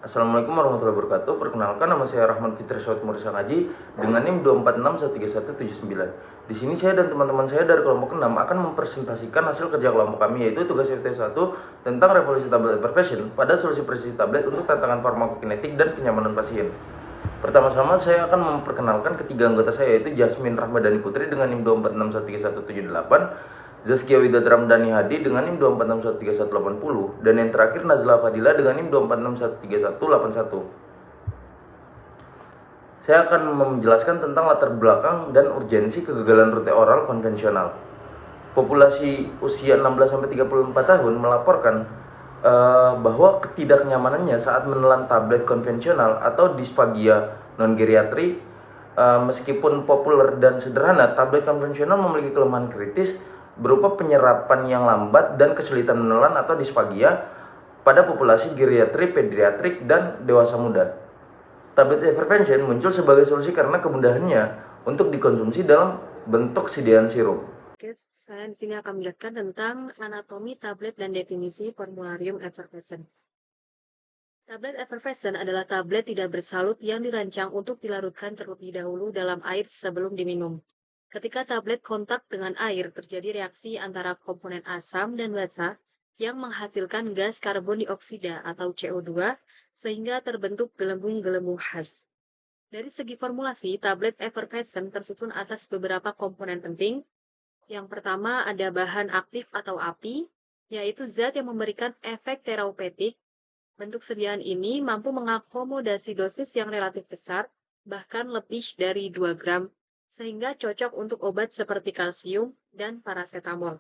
Assalamualaikum warahmatullahi wabarakatuh. Perkenalkan, nama saya Rahman Fitri Syaud Murisa Ngaji dengan NIM 246131179. Di sini saya dan teman-teman saya dari kelompok 6 akan mempresentasikan hasil kerja kelompok kami, yaitu tugas FT1 tentang revolusi tablet hypertension pada solusi presisi tablet untuk tantangan farmakokinetik dan kenyamanan pasien. Pertama-tama saya akan memperkenalkan ketiga anggota saya, yaitu Jasmine Rahmadani Putri dengan NIM 246131178, Zaskia Widata Ramdhani Hadi dengan NIM 246131180, dan yang terakhir Nazla Fadila dengan NIM 2461381. Saya akan menjelaskan tentang latar belakang dan urgensi kegagalan rute oral konvensional. Populasi usia 16-34 tahun melaporkan bahwa ketidaknyamanannya saat menelan tablet konvensional atau disfagia non-geriatri. Meskipun populer dan sederhana, tablet konvensional memiliki kelemahan kritis berupa penyerapan yang lambat dan kesulitan menelan atau disfagia pada populasi geriatri, pediatrik, dan dewasa muda. Tablet hypertension muncul sebagai solusi karena kemudahannya untuk dikonsumsi dalam bentuk sediaan sirup. Oke, saya di sini akan menjelaskan tentang anatomi tablet dan definisi formularium effervescent. Tablet effervescent adalah tablet tidak bersalut yang dirancang untuk dilarutkan terlebih dahulu dalam air sebelum diminum. Ketika tablet kontak dengan air, terjadi reaksi antara komponen asam dan basa yang menghasilkan gas karbon dioksida atau CO2 sehingga terbentuk gelembung-gelembung khas. Dari segi formulasi, tablet effervescent tersusun atas beberapa komponen penting. Yang pertama ada bahan aktif atau api, yaitu zat yang memberikan efek terapeutik. Bentuk sediaan ini mampu mengakomodasi dosis yang relatif besar, bahkan lebih dari 2 gram, sehingga cocok untuk obat seperti kalsium dan parasetamol.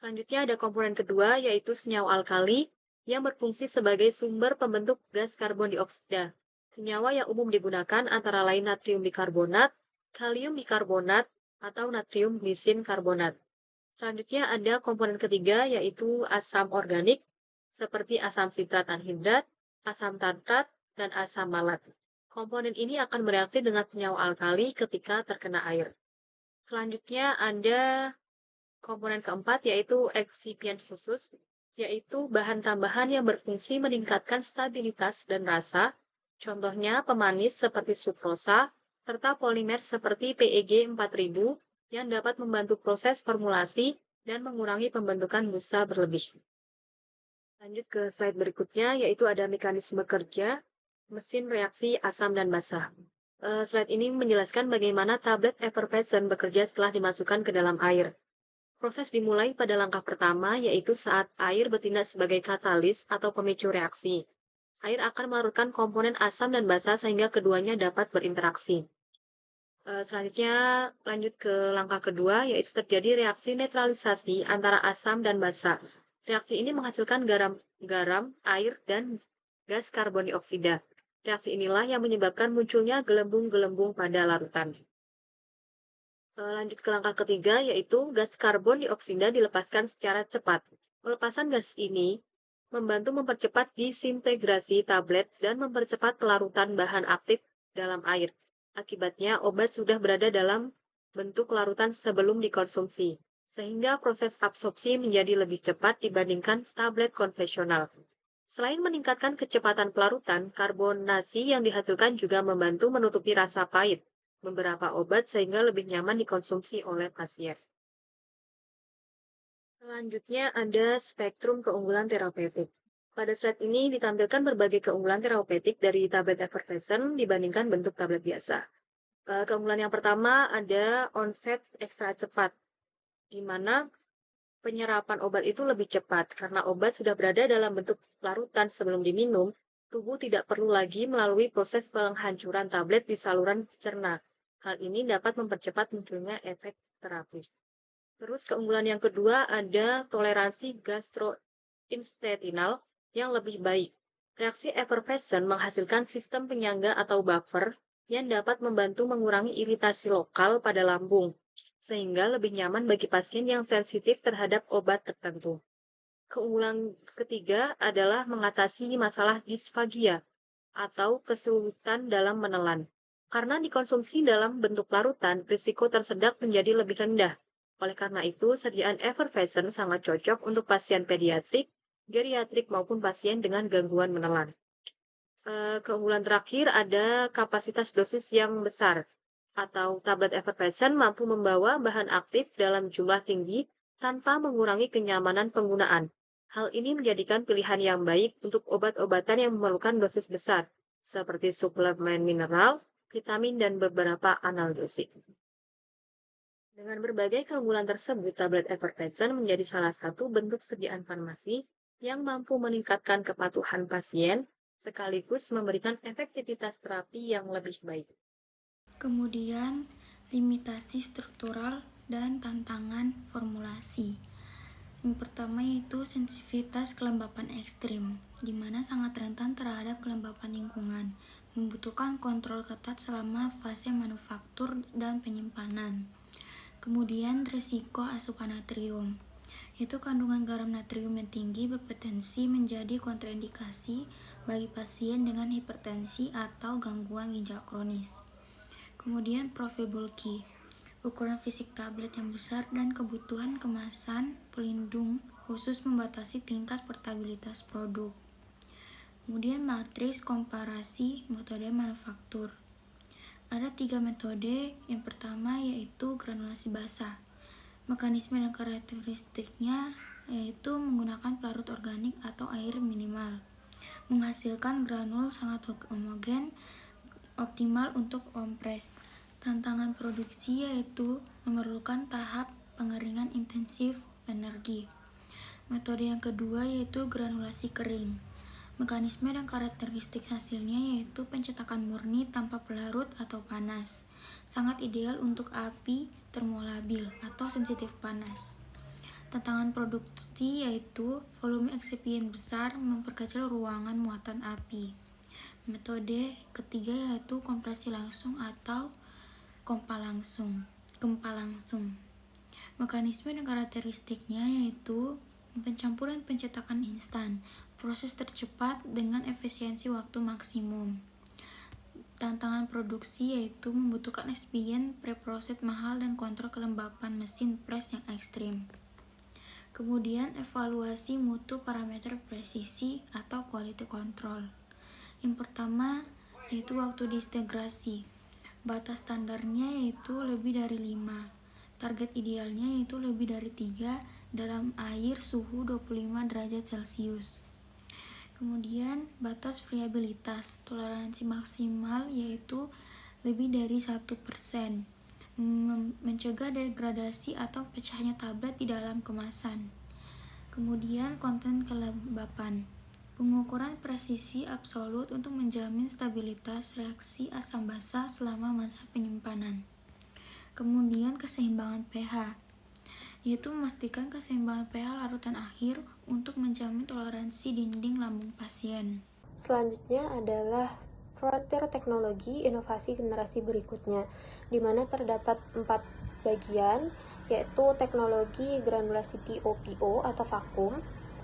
Selanjutnya ada komponen kedua, yaitu senyawa alkali, yang berfungsi sebagai sumber pembentuk gas karbon dioksida. Senyawa yang umum digunakan antara lain natrium bikarbonat, kalium bikarbonat, atau natrium glisin karbonat. Selanjutnya ada komponen ketiga, yaitu asam organik, seperti asam sitrat anhidrat, asam tartrat, dan asam malat. Komponen ini akan bereaksi dengan senyawa alkali ketika terkena air. Selanjutnya ada komponen keempat, yaitu eksipien khusus, yaitu bahan tambahan yang berfungsi meningkatkan stabilitas dan rasa, contohnya pemanis seperti sukrosa, serta polimer seperti PEG 4000 yang dapat membantu proses formulasi dan mengurangi pembentukan busa berlebih. Lanjut ke slide berikutnya, yaitu ada mekanisme kerja mesin reaksi asam dan basa. Slide ini menjelaskan bagaimana tablet effervescent bekerja setelah dimasukkan ke dalam air. Proses dimulai pada langkah pertama, yaitu saat air bertindak sebagai katalis atau pemicu reaksi. Air akan melarutkan komponen asam dan basa sehingga keduanya dapat berinteraksi. Selanjutnya lanjut ke langkah kedua, yaitu terjadi reaksi netralisasi antara asam dan basa. Reaksi ini menghasilkan garam, air, dan gas karbon dioksida. Reaksi inilah yang menyebabkan munculnya gelembung-gelembung pada larutan. Lanjut ke langkah ketiga, yaitu gas karbon dioksida dilepaskan secara cepat. Pelepasan gas ini membantu mempercepat disintegrasi tablet dan mempercepat pelarutan bahan aktif dalam air. Akibatnya, obat sudah berada dalam bentuk larutan sebelum dikonsumsi, sehingga proses absorpsi menjadi lebih cepat dibandingkan tablet konvensional. Selain meningkatkan kecepatan pelarutan, karbonasi yang dihasilkan juga membantu menutupi rasa pahit beberapa obat sehingga lebih nyaman dikonsumsi oleh pasien. Selanjutnya ada spektrum keunggulan terapeutik. Pada slide ini ditampilkan berbagai keunggulan terapeutik dari tablet effervescent dibandingkan bentuk tablet biasa. Keunggulan yang pertama ada onset ekstra cepat, di mana penyerapan obat itu lebih cepat karena obat sudah berada dalam bentuk larutan sebelum diminum. Tubuh tidak perlu lagi melalui proses penghancuran tablet di saluran cerna. Hal ini dapat mempercepat munculnya efek terapi. Terus keunggulan yang kedua ada toleransi gastrointestinal yang lebih baik. Reaksi effervescent menghasilkan sistem penyangga atau buffer yang dapat membantu mengurangi iritasi lokal pada lambung, sehingga lebih nyaman bagi pasien yang sensitif terhadap obat tertentu. Keunggulan ketiga adalah mengatasi masalah disfagia atau kesulitan dalam menelan. Karena dikonsumsi dalam bentuk larutan, risiko tersedak menjadi lebih rendah. Oleh karena itu, sediaan effervescent sangat cocok untuk pasien pediatrik, geriatrik maupun pasien dengan gangguan menelan. Keunggulan terakhir ada kapasitas dosis yang besar, atau tablet effervescent mampu membawa bahan aktif dalam jumlah tinggi tanpa mengurangi kenyamanan penggunaan. Hal ini menjadikan pilihan yang baik untuk obat-obatan yang memerlukan dosis besar, seperti suplemen mineral, vitamin, dan beberapa analgesik. Dengan berbagai keunggulan tersebut, tablet effervescent menjadi salah satu bentuk sediaan farmasi yang mampu meningkatkan kepatuhan pasien sekaligus memberikan efektivitas terapi yang lebih baik. Kemudian, limitasi struktural dan tantangan formulasi. Yang pertama yaitu sensitivitas kelembapan ekstrim, di mana sangat rentan terhadap kelembapan lingkungan, membutuhkan kontrol ketat selama fase manufaktur dan penyimpanan. Kemudian, risiko asupan natrium, yaitu kandungan garam natrium yang tinggi berpotensi menjadi kontraindikasi bagi pasien dengan hipertensi atau gangguan ginjal kronis. Kemudian profil bulky, ukuran fisik tablet yang besar dan kebutuhan kemasan pelindung khusus membatasi tingkat portabilitas produk. Kemudian matriks komparasi metode manufaktur. Ada 3 metode. Yang pertama yaitu granulasi basah. Mekanisme dan karakteristiknya yaitu menggunakan pelarut organik atau air minimal, menghasilkan granul sangat homogen, optimal untuk kompres. Tantangan produksi yaitu memerlukan tahap pengeringan intensif energi. Metode yang kedua yaitu granulasi kering. Mekanisme dan karakteristik hasilnya yaitu pencetakan murni tanpa pelarut atau panas. Sangat ideal untuk api termolabil atau sensitif panas. Tantangan produksi yaitu volume eksipien besar memperkecil ruangan muatan api. Metode ketiga yaitu kompresi langsung atau gempa langsung. Mekanisme dan karakteristiknya yaitu pencampuran pencetakan instan, proses tercepat dengan efisiensi waktu maksimum. Tantangan produksi yaitu membutuhkan ekspedien preproses mahal dan kontrol kelembapan mesin pres yang ekstrim. Kemudian evaluasi mutu parameter presisi atau quality control. Yang pertama yaitu waktu disintegrasi. Batas standarnya yaitu lebih dari 5. Target idealnya yaitu lebih dari 3 dalam air suhu 25 derajat Celcius. Kemudian batas variabilitas. Toleransi maksimal yaitu lebih dari 1%. Mencegah degradasi atau pecahnya tablet di dalam kemasan. Kemudian konten kelembapan. Pengukuran presisi absolut untuk menjamin stabilitas reaksi asam basa selama masa penyimpanan. Kemudian keseimbangan pH, yaitu memastikan keseimbangan pH larutan akhir untuk menjamin toleransi dinding lambung pasien. Selanjutnya adalah frontier teknologi inovasi generasi berikutnya, di mana terdapat 4 bagian, yaitu teknologi granulasi TOPO atau vakum.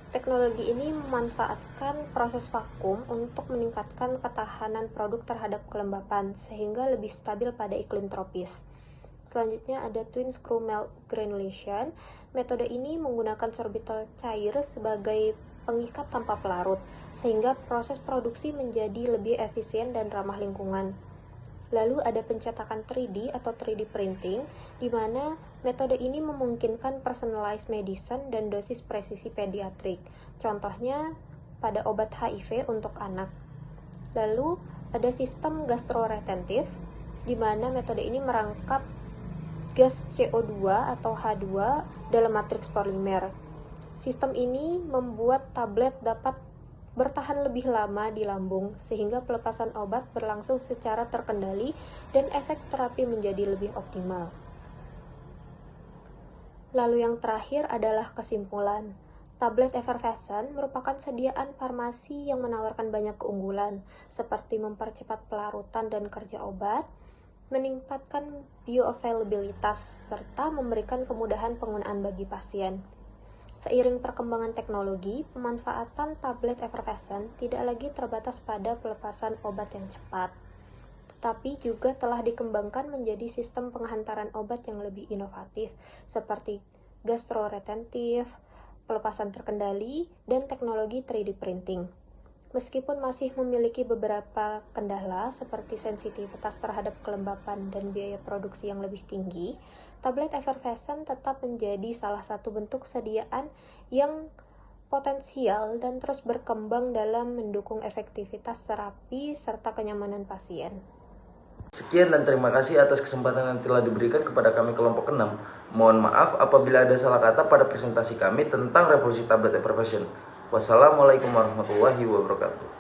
Teknologi ini memanfaatkan proses vakum untuk meningkatkan ketahanan produk terhadap kelembapan sehingga lebih stabil pada iklim tropis. Selanjutnya ada twin screw melt granulation. Metode ini menggunakan sorbitol cair sebagai pengikat tanpa pelarut, sehingga proses produksi menjadi lebih efisien dan ramah lingkungan. Lalu ada pencetakan 3D atau 3D printing, di mana metode ini memungkinkan personalized medicine dan dosis presisi pediatrik. Contohnya pada obat HIV untuk anak. Lalu ada sistem gastroretentif, di mana metode ini merangkap gas CO2 atau H2 dalam matriks polimer. Sistem ini membuat tablet dapat bertahan lebih lama di lambung, sehingga pelepasan obat berlangsung secara terkendali dan efek terapi menjadi lebih optimal. Lalu yang terakhir adalah kesimpulan. Tablet effervescent merupakan sediaan farmasi yang menawarkan banyak keunggulan, seperti mempercepat pelarutan dan kerja obat, meningkatkan bioavailabilitas, serta memberikan kemudahan penggunaan bagi pasien. Seiring perkembangan teknologi, pemanfaatan tablet effervescent tidak lagi terbatas pada pelepasan obat yang cepat, tetapi juga telah dikembangkan menjadi sistem penghantaran obat yang lebih inovatif, seperti gastroretentif, pelepasan terkendali, dan teknologi 3D printing. Meskipun masih memiliki beberapa kendala seperti sensitivitas terhadap kelembapan dan biaya produksi yang lebih tinggi, tablet effervescent tetap menjadi salah satu bentuk sediaan yang potensial dan terus berkembang dalam mendukung efektivitas terapi serta kenyamanan pasien. Sekian dan terima kasih atas kesempatan yang telah diberikan kepada kami kelompok 6. Mohon maaf apabila ada salah kata pada presentasi kami tentang revolusi tablet effervescent. Wassalamualaikum warahmatullahi wabarakatuh.